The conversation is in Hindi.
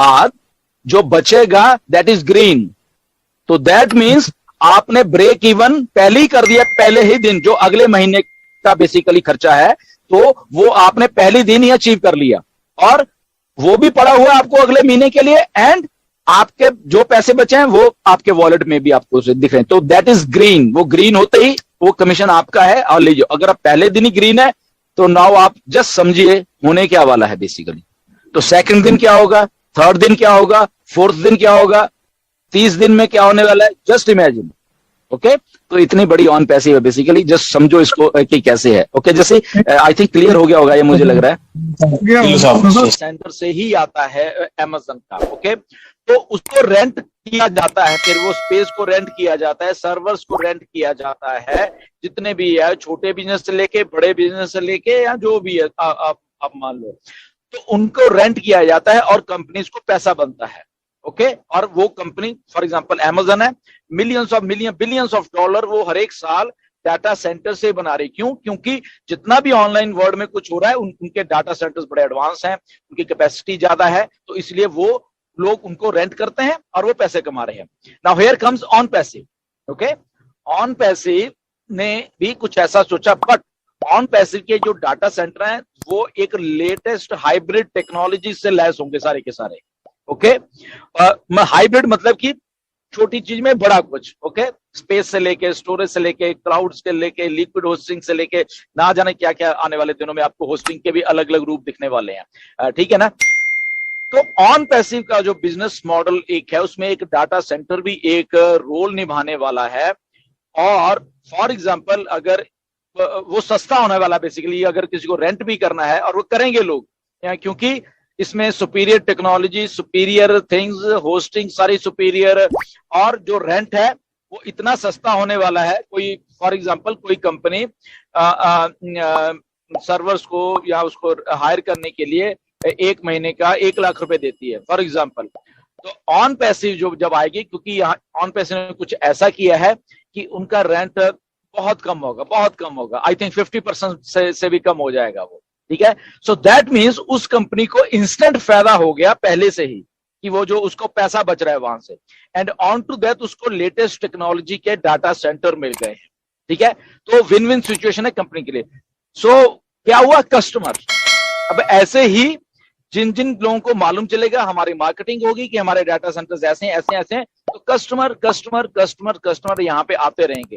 बाद जो बचेगा दैट इज ग्रीन। तो दैट मीन्स आपने ब्रेक इवन पहले ही कर दिया, पहले ही दिन, जो अगले महीने का बेसिकली खर्चा है तो वो आपने पहले दिन ही अचीव कर लिया, और वो भी पड़ा हुआ आपको अगले महीने के लिए, एंड आपके जो पैसे बचे हैं वो आपके वॉलेट में भी आपको दिख रहे हैं। तो दैट इज ग्रीन। वो ग्रीन होते ही वो कमीशन आपका है और लीजिए। अगर आप पहले दिन ही ग्रीन है तो नाउ आप जस्ट समझिए होने क्या वाला है बेसिकली। तो सेकंड दिन क्या होगा, थर्ड दिन क्या होगा, फोर्थ दिन क्या होगा, 30 दिन में क्या होने वाला है, जस्ट इमेजिन। ओके, तो इतनी बड़ी ऑन पैसिव है बेसिकली, जस्ट समझो इसको कि कैसे है। ओके, जैसे आई थिंक क्लियर हो गया होगा ये, मुझे लग रहा है। सेंटर से ही आता है अमेज़न का। ओके, तो उसको रेंट किया जाता है, फिर वो स्पेस को रेंट किया जाता है, सर्वर्स को रेंट किया जाता है, जितने भी है, छोटे बिजनेस से लेके बड़े बिजनेस से लेके या जो भी है आप मान लो, तो उनको रेंट किया जाता है और कंपनीज को पैसा बनता है। ओके, और वो कंपनी फॉर एग्जांपल अमेज़न है, बिलियंस ऑफ डॉलर वो हर एक साल डाटा सेंटर से बना रही। क्यों? क्योंकि जितना भी ऑनलाइन वर्ल्ड में कुछ हो रहा है उनके डाटा सेंटर्स बड़े एडवांस हैं, उनकी कैपेसिटी ज्यादा है, तो इसलिए वो लोग उनको रेंट करते हैं और वो पैसे कमा रहे हैं। Now here comes on passive. Okay, on passive ने भी कुछ ऐसा सोचा, बट ऑन पैसिव के जो डाटा सेंटर हैं वो एक लेटेस्ट हाइब्रिड टेक्नोलॉजी से लैस होंगे सारे के सारे। ओके, हाइब्रिड मतलब कि छोटी चीज में बड़ा कुछ। ओके, स्पेस से लेके, स्टोरेज से लेके, क्लाउड से लेके, लिक्विड होस्टिंग से लेके, ना जाने क्या क्या आने वाले दिनों में आपको होस्टिंग के भी अलग अलग रूप दिखने वाले हैं। ठीक है ना? तो ऑन पैसिव का जो बिजनेस मॉडल एक है, उसमें एक डाटा सेंटर भी एक रोल निभाने वाला है। और फॉर एग्जांपल अगर वो सस्ता होने वाला, बेसिकली अगर किसी को रेंट भी करना है, और वो करेंगे लोग, क्योंकि इसमें superior technology, superior things, hosting सारी सुपीरियर, और जो रेंट है वो इतना सस्ता होने वाला है। कोई फॉर एग्जांपल कोई कंपनी सर्वर्स को या उसको हायर करने के लिए एक महीने का 1 लाख रुपए देती है फॉर एग्जांपल। तो ऑन पैसिव जो जब आएगी, क्योंकि यहाँ ऑन पैसिव ने कुछ ऐसा किया है कि उनका रेंट बहुत कम होगा, बहुत कम होगा, आई थिंक 50% से भी कम हो जाएगा वो। ठीक है, सो दैट मीन्स उस कंपनी को इंस्टेंट फायदा हो गया पहले से ही, कि वो जो उसको पैसा बच रहा है वहां से, एंड ऑन टू दैट उसको लेटेस्ट टेक्नोलॉजी के डाटा सेंटर मिल गए हैं। ठीक है, तो विन विन सिचुएशन है कंपनी के लिए। सो क्या हुआ, कस्टमर, अब ऐसे ही जिन जिन लोगों को मालूम चलेगा, हमारी मार्केटिंग होगी कि हमारे डाटा सेंटर्स ऐसे ऐसे ऐसे, तो कस्टमर कस्टमर कस्टमर कस्टमर यहाँ पे आते रहेंगे।